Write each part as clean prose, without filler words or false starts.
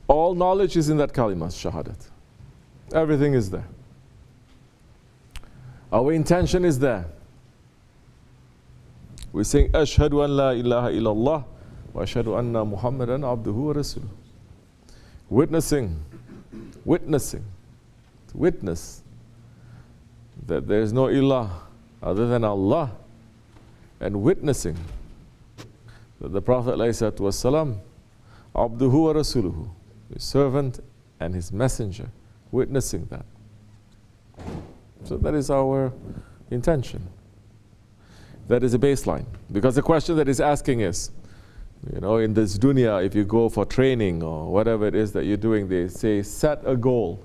All knowledge is in that kalima, shahadat. Everything is there. Our intention is there. We sing, Ashhadu an la ilaha illallah wa ashhadu anna Muhammadan abduhu wa rasuluh. Witnessing, to witness that there is no ilah other than Allah, and witnessing that the Prophet ﷺ, abduhu wa rasuluhu, his servant and his messenger, witnessing that. So that is our intention. That is a baseline. Because the question that he's asking is, in this dunya, if you go for training or whatever it is that you're doing, they say, set a goal.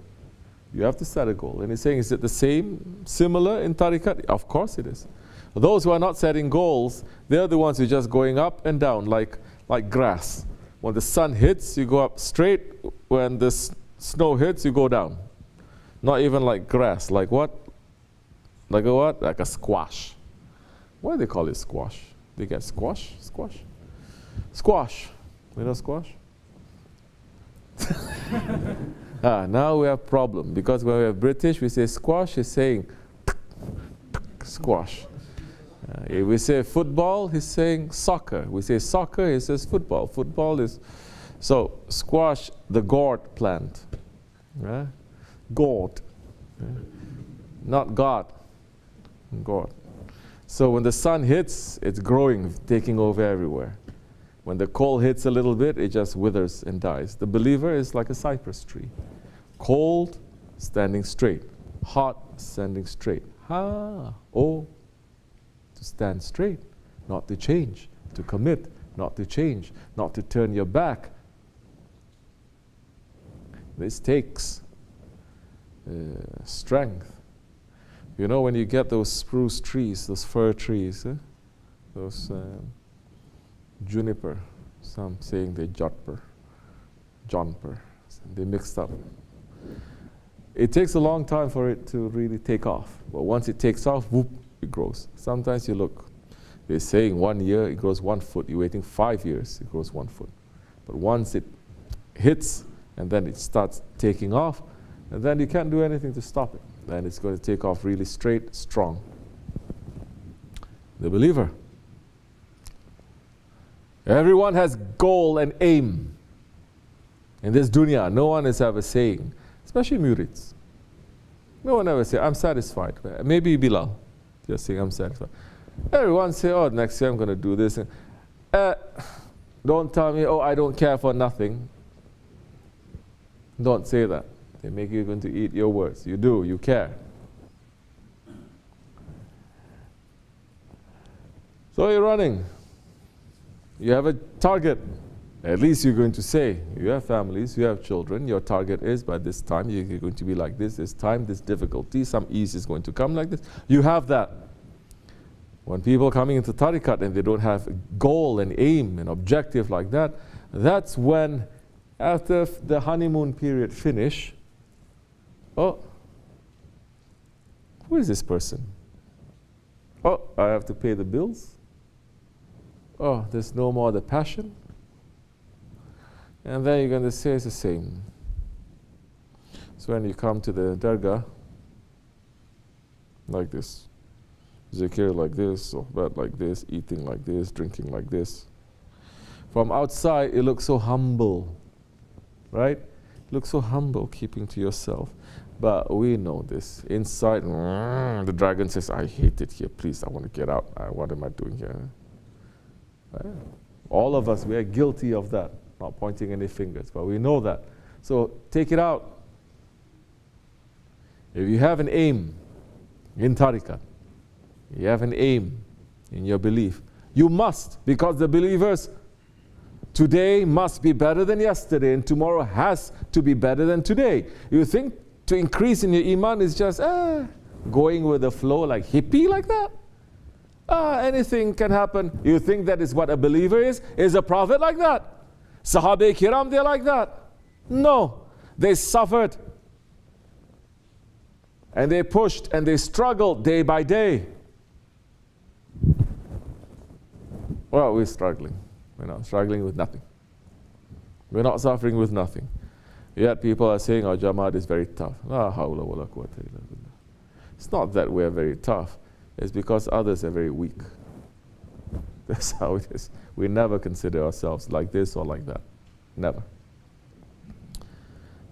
You have to set a goal. And he's saying, is it the same, similar in tariqat? Of course it is. Those who are not setting goals, they're the ones who are just going up and down like grass. When the sun hits, you go up straight. When the snow hits, you go down. Not even like grass. Like what? Like a what? Like a squash. Why do they call it squash? They get squash? Squash? Squash. You know squash? Now we have a problem. Because when we are British, we say squash, he's saying squash. If we say football, he's saying soccer. We say soccer, he says football. Football is... So, squash, the gourd plant. Gourd. Not God. Gourd. So when the sun hits, it's growing, taking over everywhere. When the cold hits a little bit, it just withers and dies. The believer is like a cypress tree. Cold, standing straight. Hot, standing straight. To stand straight, not to change. To commit, not to change. Not to turn your back. This takes strength. When you get those spruce trees, those fir trees, those juniper, some saying they jodper, they mixed up. It takes a long time for it to really take off. But once it takes off, whoop, it grows. Sometimes you look, they're saying 1 year, it grows 1 foot. You're waiting 5 years, it grows 1 foot. But once it hits, and then it starts taking off, and then you can't do anything to stop it. Then it's going to take off really straight, strong. The believer. Everyone has goal and aim. In this dunya, no one is ever saying, especially murids. No one ever say, I'm satisfied. Maybe Bilal, just saying, I'm satisfied. Everyone say, oh, next year I'm going to do this. Don't tell me, oh, I don't care for nothing. Don't say that. They make you going to eat your words. You do, you care. So you're running. You have a target. At least you're going to say, you have families, you have children, your target is by this time you're going to be like this time, this difficulty, some ease is going to come like this. You have that. When people coming into tariqat and they don't have a goal and aim and objective like that, that's when after the honeymoon period finish, oh, who is this person? Oh, I have to pay the bills. Oh, there's no more the passion. And then you're going to say it's the same. So when you come to the dargah, like this, zikr like this, sohbat like this, eating like this, drinking like this. From outside, it looks so humble, right? It looks so humble, keeping to yourself. But we know this. Inside, the dragon says, I hate it here. Please, I want to get out. What am I doing here? Right? All of us, we are guilty of that. Not pointing any fingers, but we know that. So take it out. If you have an aim in tariqat, you have an aim in your belief, you must, because the believers today must be better than yesterday, and tomorrow has to be better than today. You think to increase in your iman is just going with the flow like hippie like that? Anything can happen. You think that is what a believer is? Is a prophet like that? Sahabe kiram, they're like that? No. They suffered. And they pushed and they struggled day by day. Well, we're struggling. We're not struggling with nothing. We're not suffering with nothing. Yet people are saying our Jamaat is very tough. La hawla wa la quwwata illa billah. It's not that we're very tough. It's because others are very weak. That's how it is. We never consider ourselves like this or like that. Never.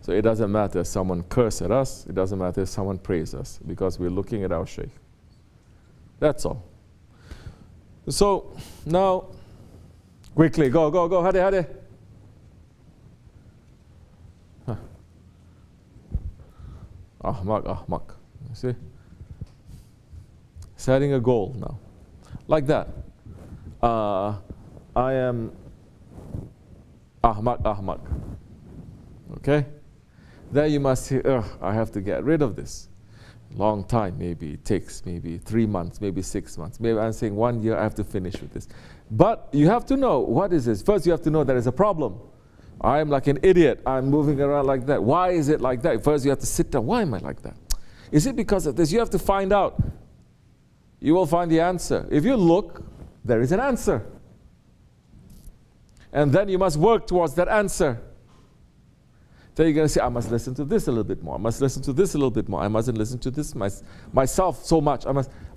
So it doesn't matter if someone curses at us. It doesn't matter if someone praises us, because we're looking at our Shaykh. That's all. So now, quickly, go, hade. Ahmak. You see? Setting a goal now. Like that. I am Ahmak. Okay? Then you must say, I have to get rid of this. Long time, maybe it takes maybe 3 months, maybe 6 months. Maybe I'm saying 1 year I have to finish with this. But you have to know, what is this? First you have to know there is a problem. I'm like an idiot. I'm moving around like that. Why is it like that? First you have to sit down. Why am I like that? Is it because of this? You have to find out. You will find the answer. If you look, there is an answer. And then you must work towards that answer. Then you're going to say, I must listen to this a little bit more. I must listen to this a little bit more. I mustn't listen to this myself so much.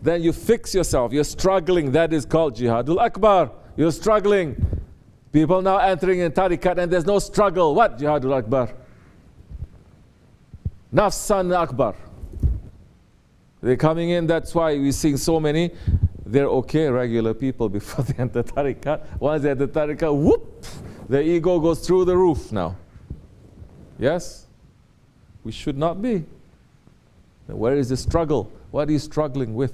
Then you fix yourself. You're struggling. That is called Jihadul Akbar. You're struggling. People now entering in tariqat and there's no struggle. What? Jihadul Akbar. Nafsan Akbar. They're coming in, that's why we're seeing so many. They're okay, regular people, before they enter tariqat. Once they enter tariqat, whoop, their ego goes through the roof now. Yes? We should not be. Now, where is the struggle? What are you struggling with?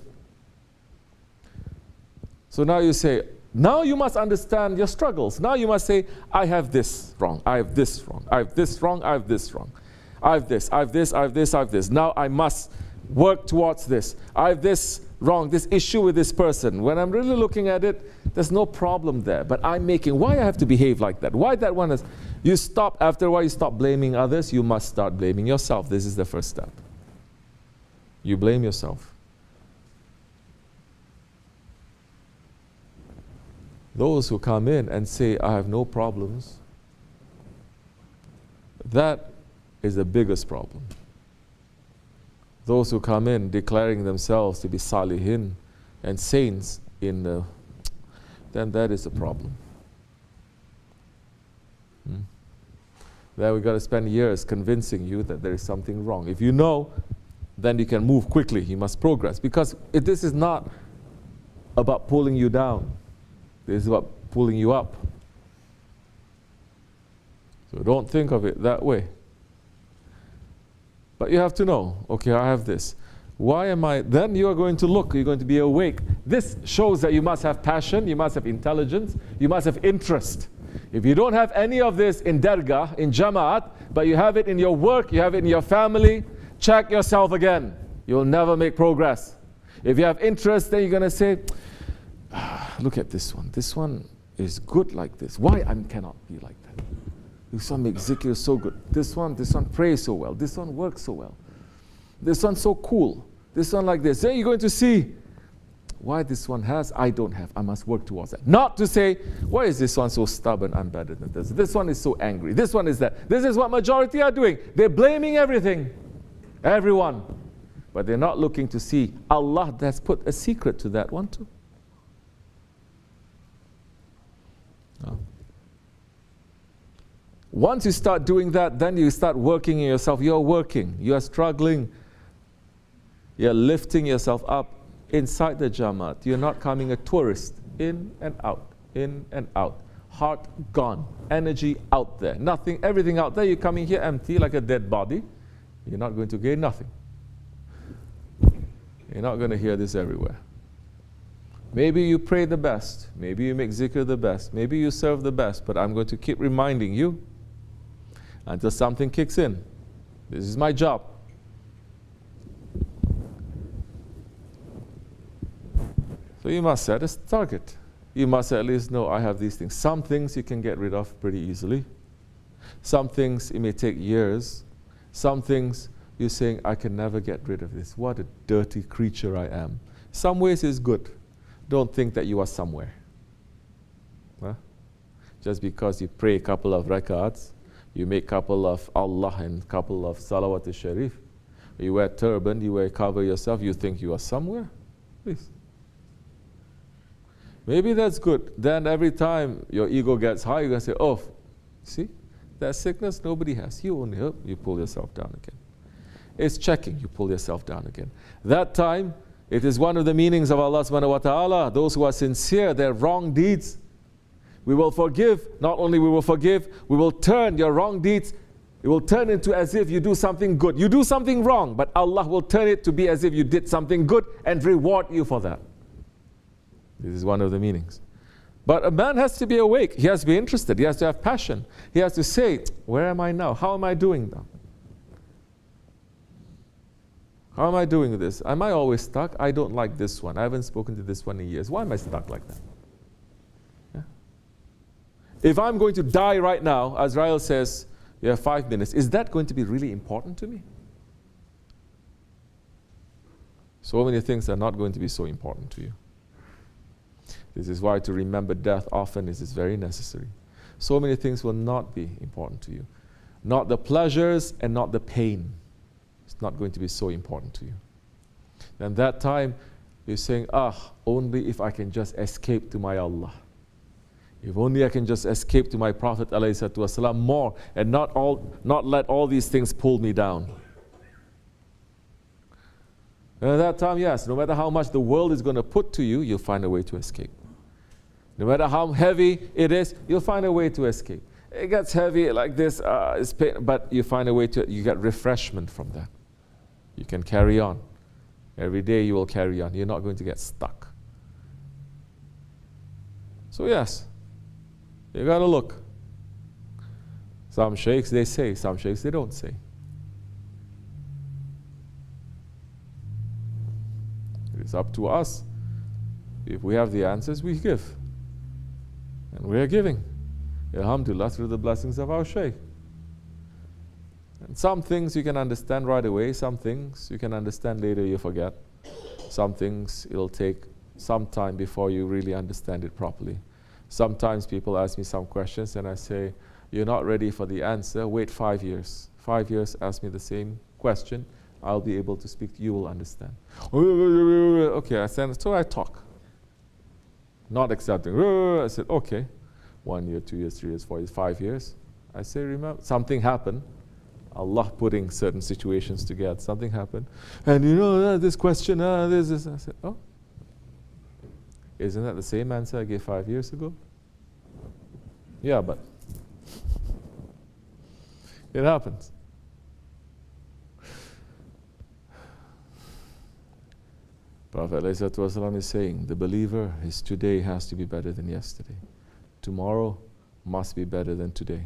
So now you say, now you must understand your struggles. Now you must say, I have this wrong, I have this wrong, I have this wrong, I have this wrong. I have this, I have this, I have this, I have this. Now I must work towards this. I have this wrong, this issue with this person. When I'm really looking at it, there's no problem there. But I'm making, why I have to behave like that? Why that one is, you stop, after a while you stop blaming others, you must start blaming yourself. This is the first step. You blame yourself. Those who come in and say, I have no problems, that is the biggest problem. Those who come in declaring themselves to be salihin and saints, then that is a problem. Then we've got to spend years convincing you that there is something wrong. If you know, then you can move quickly. You must progress. Because this is not about pulling you down. This is about pulling you up. So don't think of it that way. But you have to know, okay, I have this. Why am I? Then you are going to look, you're going to be awake. This shows that you must have passion, you must have intelligence, you must have interest. If you don't have any of this in Dargah, in Jamaat, but you have it in your work, you have it in your family, check yourself again. You'll never make progress. If you have interest, then you're going to say, look at this one. This one is good like this. Why I cannot be like that? This one makes zikr so good. This one prays so well. This one works so well. This one's so cool. This one like this. Then you're going to see why this one has, I don't have. I must work towards that. Not to say, why is this one so stubborn? I'm better than this. This one is so angry. This one is that. This is what majority are doing. They're blaming everything. Everyone. But they're not looking to see Allah has put a secret to that one too. No. Once you start doing that, then you start working in yourself. You're working. You are struggling. You're lifting yourself up inside the Jamaat. You're not coming a tourist. In and out. In and out. Heart gone. Energy out there. Nothing, everything out there. You're coming here empty like a dead body. You're not going to gain nothing. You're not going to hear this everywhere. Maybe you pray the best. Maybe you make zikr the best. Maybe you serve the best. But I'm going to keep reminding you until something kicks in. This is my job. So you must set a target. You must at least know, I have these things. Some things you can get rid of pretty easily. Some things it may take years. Some things you're saying, I can never get rid of this. What a dirty creature I am. Some ways is good. Don't think that you are somewhere. Huh? Just because you pray a couple of rakats, you make a couple of Allah and a couple of salawat al-sharif, you wear turban, you cover yourself, you think you are somewhere? Please. Maybe that's good. Then every time your ego gets high, you're going to say, oh, see, that sickness nobody has. You only hope, you pull yourself down again. It's checking, you pull yourself down again. That time, it is one of the meanings of Allah subhanahu wa ta'ala, those who are sincere, their wrong deeds, we will forgive. Not only we will forgive, we will turn your wrong deeds, it will turn into as if you do something good. You do something wrong, but Allah will turn it to be as if you did something good and reward you for that. This is one of the meanings. But a man has to be awake. He has to be interested. He has to have passion. He has to say, where am I now? How am I doing now? How am I doing this? Am I always stuck? I don't like this one. I haven't spoken to this one in years. Why am I stuck like that? Yeah? If I'm going to die right now, Azrael says, you have 5 minutes. Is that going to be really important to me? So many things are not going to be so important to you. This is why to remember death often is very necessary. So many things will not be important to you. Not the pleasures and not the pain. It's not going to be so important to you. And that time, you're saying, only if I can just escape to my Allah. If only I can just escape to my Prophet ﷺ more and not let all these things pull me down. And at that time, yes, no matter how much the world is going to put to you, you'll find a way to escape. No matter how heavy it is, you'll find a way to escape. It gets heavy like this, it's pain, but you find a way you get refreshment from that. You can carry on. Every day you will carry on. You're not going to get stuck. So yes, you got to look. Some sheikhs they say, some sheikhs they don't say. It's up to us. If we have the answers, we give. And we are giving. Alhamdulillah, through the blessings of our shaykh. And some things you can understand right away, some things you can understand later, you forget. Some things it'll take some time before you really understand it properly. Sometimes people ask me some questions and I say, you're not ready for the answer, wait 5 years. 5 years, ask me the same question, I'll be able to speak, you will understand. Okay, I said, so I talk. Not accepting. I said, okay. 1 year, 2 years, 3 years, 4 years, 5 years. I say, remember, something happened. Allah putting certain situations together. Something happened. And you know, this question, this. I said, oh. Isn't that the same answer I gave 5 years ago? Yeah, but it happens. Prophet ﷺ is saying, the believer, his today has to be better than yesterday. Tomorrow must be better than today.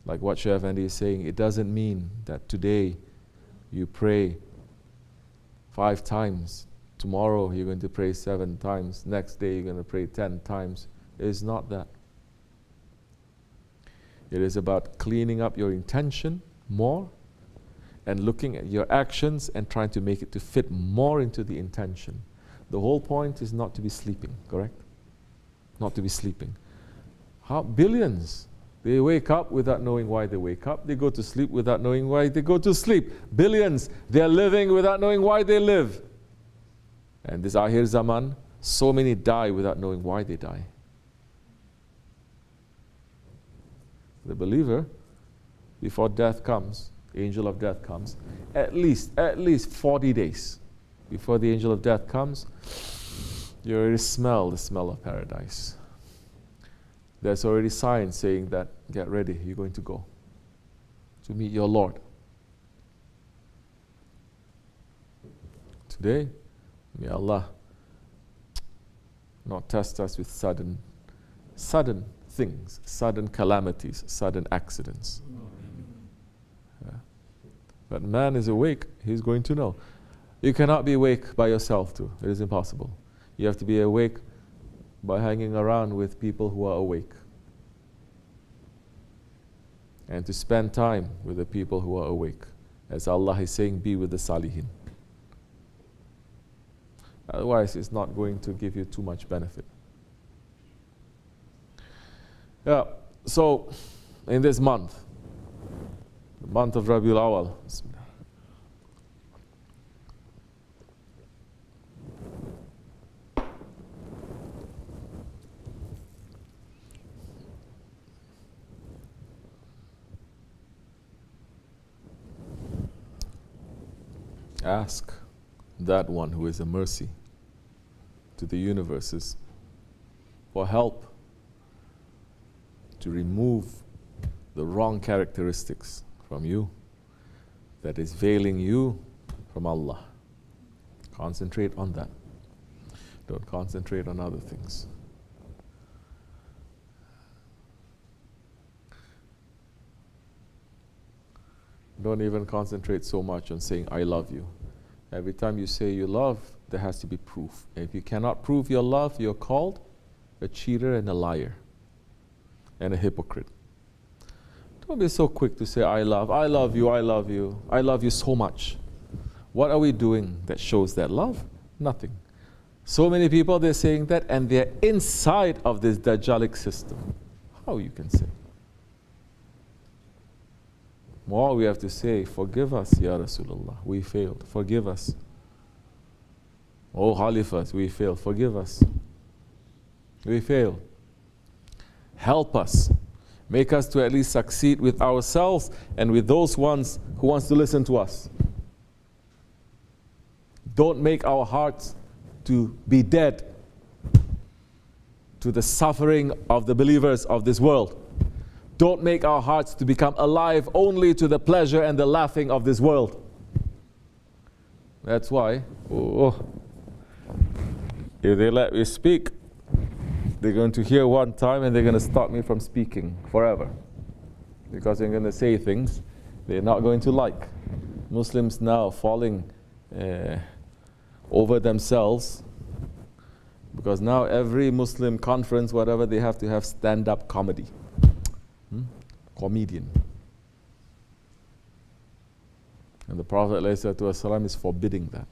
Like what Shaykh Effendi is saying, it doesn't mean that today you pray 5 times, tomorrow you're going to pray 7 times, next day you're going to pray 10 times. It is not that. It is about cleaning up your intention more and looking at your actions and trying to make it to fit more into the intention. The whole point is not to be sleeping, correct? Not to be sleeping. How billions, they wake up without knowing why they wake up. They go to sleep without knowing why they go to sleep. Billions, they're living without knowing why they live. And this Akhir Zaman, so many die without knowing why they die. The believer, before death comes, angel of death comes, at least 40 days before the angel of death comes, you already smell the smell of paradise. There's already signs saying that, get ready, you're going to go to meet your Lord. Today, may Allah not test us with sudden things, sudden calamities, sudden accidents. But man is awake, he's going to know. You cannot be awake by yourself too. It is impossible. You have to be awake by hanging around with people who are awake. And to spend time with the people who are awake. As Allah is saying, be with the Salihin. Otherwise, it's not going to give you too much benefit. Yeah, so in this month, the month of Rabiul Awwal, ask that one who is a mercy to the universes for help to remove the wrong characteristics from you that is veiling you from Allah. Concentrate on that. Don't concentrate on other things. Don't even concentrate so much on saying, I love you. Every time you say you love, there has to be proof. And if you cannot prove your love, you're called a cheater and a liar and a hypocrite. Don't be so quick to say, I love you, I love you, I love you so much. What are we doing that shows that love? Nothing. So many people, they're saying that, and they're inside of this Dajjalic system. How you can say? More we have to say, forgive us, Ya Rasulullah, we failed, forgive us. Oh Khalifas, we failed, forgive us. We failed. Help us. Make us to at least succeed with ourselves and with those ones who wants to listen to us. Don't make our hearts to be dead to the suffering of the believers of this world. Don't make our hearts to become alive only to the pleasure and the laughing of this world. That's why, if they let me speak, they're going to hear one time and they're going to stop me from speaking forever. Because they're going to say things they're not going to like. Muslims now falling over themselves, because now every Muslim conference, whatever, they have to have stand-up comedy. Comedian. And the Prophet ﷺ is forbidding that.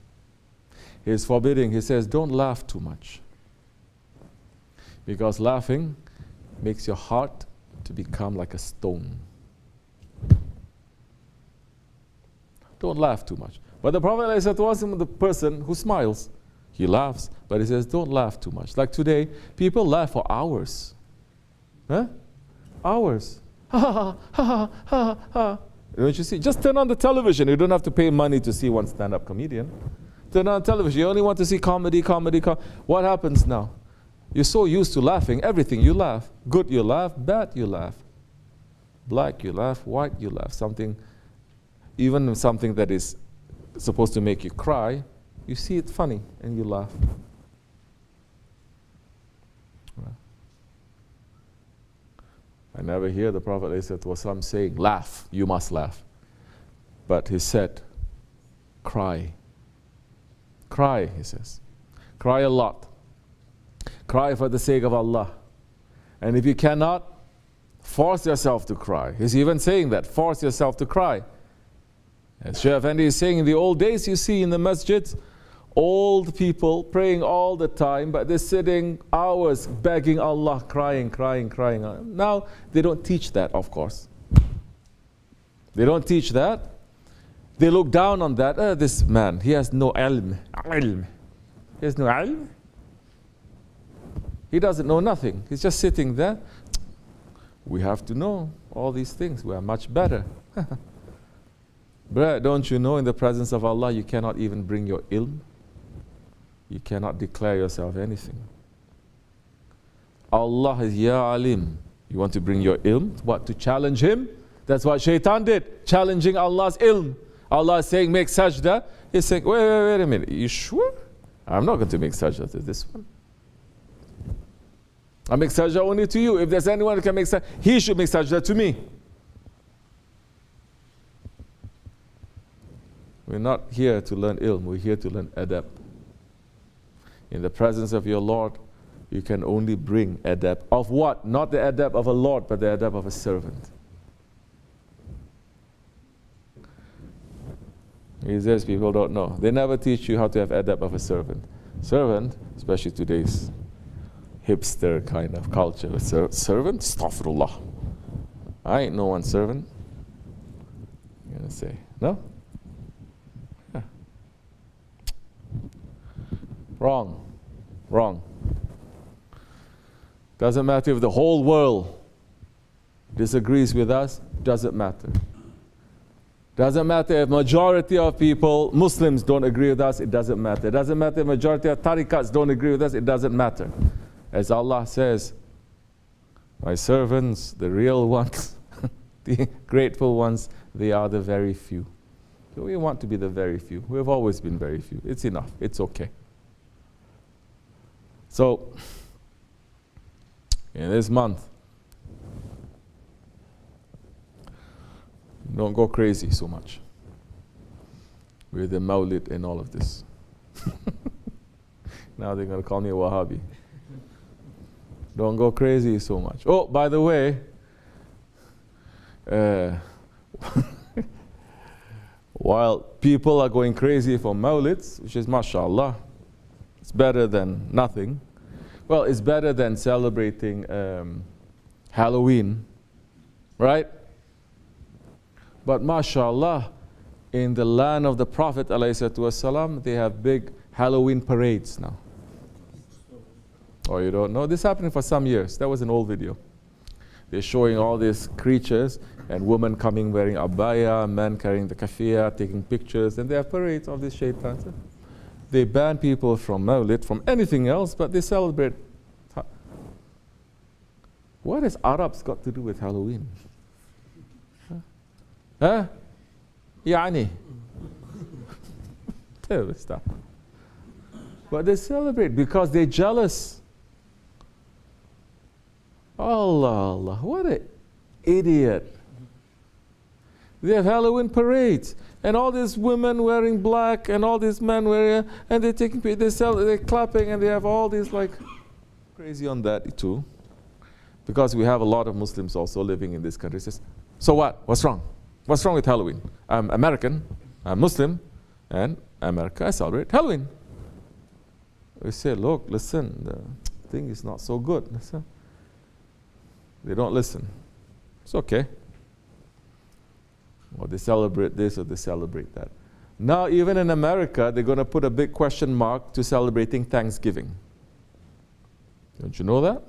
He is forbidding, he says, don't laugh too much. Because laughing makes your heart to become like a stone. Don't laugh too much. But the Prophet ﷺ, the person who smiles, he laughs, but he says, don't laugh too much. Like today, people laugh for hours. Huh? Hours. Ha ha ha ha ha. Don't you see? Just turn on the television. You don't have to pay money to see one stand-up comedian. Turn on television. You only want to see comedy. What happens now? You're so used to laughing. Everything you laugh. Good you laugh. Bad you laugh. Black you laugh. White you laugh. Even something that is supposed to make you cry, you see it funny and you laugh. I never hear the Prophet ﷺ saying, laugh, you must laugh. But he said, cry. Cry, he says. Cry a lot. Cry for the sake of Allah. And if you cannot, force yourself to cry. He's even saying that, force yourself to cry. As Shaykh Effendi is saying, in the old days, you see in the masjids, old people praying all the time, but they're sitting hours begging Allah, crying. Now, they don't teach that, of course. They don't teach that. They look down on that. This man, he has no ilm. He has no ilm. He doesn't know nothing. He's just sitting there. We have to know all these things. We are much better. Bruh, don't you know in the presence of Allah you cannot even bring your ilm? You cannot declare yourself anything. Allah is Ya Alim. You want to bring your ilm? What? To challenge Him? That's what Shaitan did. Challenging Allah's ilm. Allah is saying, make sajda. He's saying, wait a minute. You sure? I'm not going to make sajda to this one. I make sajda only to you. If there's anyone who can make sajda, he should make sajda to me. We're not here to learn ilm. We're here to learn adab. In the presence of your Lord, you can only bring adab. Of what? Not the adab of a Lord, but the adab of a servant. He says people don't know. They never teach you how to have adab of a servant. Servant, especially today's hipster kind of culture. Servant? Astaghfirullah. I ain't no one's servant. You're going to say, no? Yeah. Wrong. Wrong. Doesn't matter if the whole world disagrees with us, doesn't matter. Doesn't matter if majority of people, Muslims, don't agree with us, it doesn't matter. It doesn't matter if majority of tariqats don't agree with us, it doesn't matter. As Allah says, my servants, the real ones, the grateful ones, they are the very few. So we want to be the very few. We've always been very few. It's enough. It's okay. So, in this month, don't go crazy so much with the Mawlid and all of this. Now they're going to call me a Wahhabi. Don't go crazy so much. Oh, by the way, while people are going crazy for Mawlids, which is mashallah, it's better than nothing. Well, it's better than celebrating Halloween, right? But mashallah, in the land of the Prophet ﷺ, they have big Halloween parades now. Oh, you don't know? This happened for some years. That was an old video. They're showing all these creatures and women coming wearing abaya, men carrying the kafiyah, taking pictures, and they have parades of these shaitans. They ban people from Mawlid, from anything else, but they celebrate. What has Arabs got to do with Halloween? Huh? Yani. Stuff. But they celebrate because they're jealous. Allah, Allah, what an idiot. They have Halloween parades, and all these women wearing black, and all these men wearing, and they're taking pictures, they're clapping, and they have all these like crazy on that too. Because we have a lot of Muslims also living in this country. Says, so what? What's wrong? What's wrong with Halloween? I'm American, I'm Muslim, and America, I celebrate Halloween. We say, look, listen, the thing is not so good. Listen. They don't listen. It's okay. Or they celebrate this or they celebrate that. Now, even in America, they're going to put a big question mark to celebrating Thanksgiving. Don't you know that?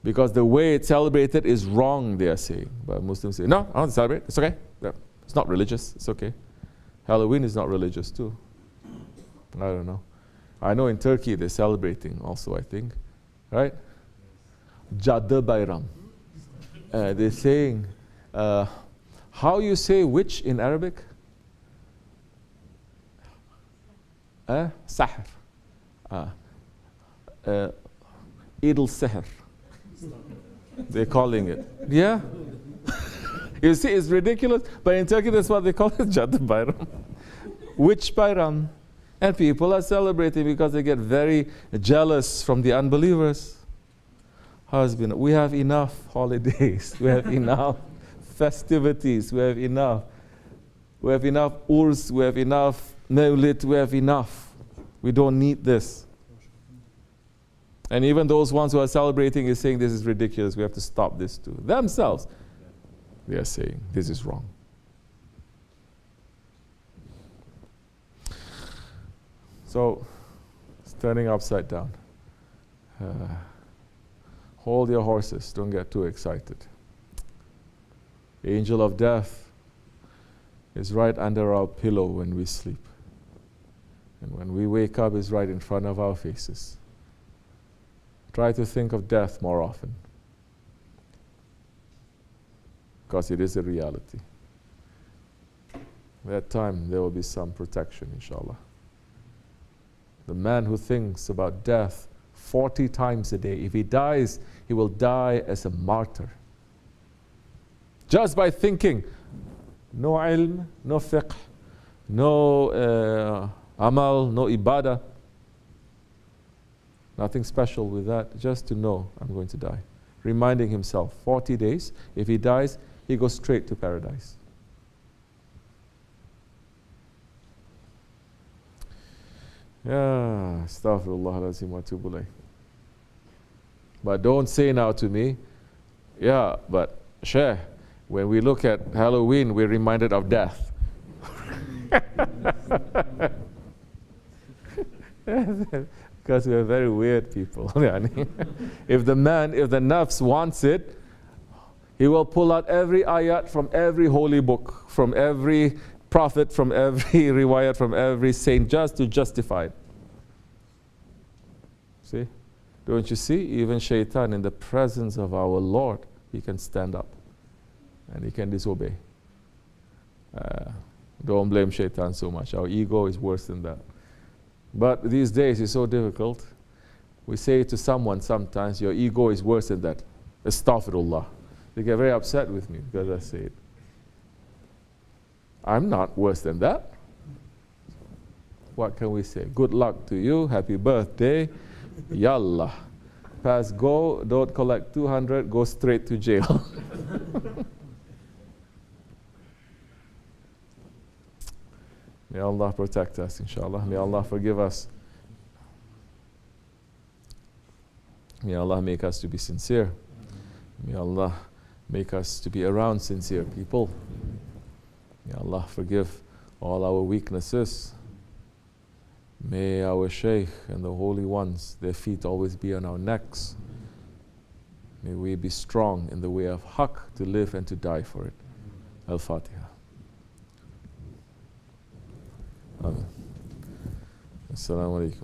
Because the way it's celebrated is wrong, they are saying. But Muslims say, no, I don't celebrate. It's okay. Yeah. It's not religious. It's okay. Halloween is not religious too. I don't know. I know in Turkey they're celebrating also, I think. Right? Cadı Bayram. They're saying, how you say which in Arabic? Sahr. Eid al-Sihr. They're calling it. Yeah? You see, it's ridiculous. But in Turkey, that's what they call it, Cadı Bayram. Which Bayram? And people are celebrating because they get very jealous from the unbelievers. Husband, we have enough holidays. We have enough festivities. We have enough. We have enough urs. We have enough mawlid. We have enough. We don't need this. And even those ones who are celebrating is saying this is ridiculous. We have to stop this too. Themselves, they are saying this is wrong. So, it's turning upside down. Hold your horses. Don't get too excited. The angel of death is right under our pillow when we sleep. And when we wake up, it's right in front of our faces. Try to think of death more often. Because it is a reality. At that time, there will be some protection, inshallah. The man who thinks about death 40 times a day, if he dies, he will die as a martyr. Just by thinking, no ilm, no fiqh, no amal, no ibadah. Nothing special with that, just to know I'm going to die. Reminding himself, 40 days, if he dies, he goes straight to paradise. Yeah, astaghfirullah alazim wa atubu ilayh. But don't say now to me, yeah, but Shaykh, when we look at Halloween, we're reminded of death. Because we're very weird people. If the nafs wants it, he will pull out every ayat from every holy book, from every prophet, from every riwayat, from every saint, just to justify it. See? Don't you see? Even shaitan, in the presence of our Lord, he can stand up and he can disobey. Don't blame shaitan so much. Our ego is worse than that. But these days it's so difficult. We say to someone sometimes, your ego is worse than that. Astaghfirullah. They get very upset with me because I say it. I'm not worse than that. What can we say? Good luck to you. Happy birthday. Yallah. Pass go. Don't collect 200. Go straight to jail. May Allah protect us, inshallah. May Allah forgive us. May Allah make us to be sincere. May Allah make us to be around sincere people. May Allah forgive all our weaknesses. May our Shaykh and the holy ones, their feet always be on our necks. May we be strong in the way of haqq, to live and to die for it. Al-Fatiha. Amen. Assalamu alaikum.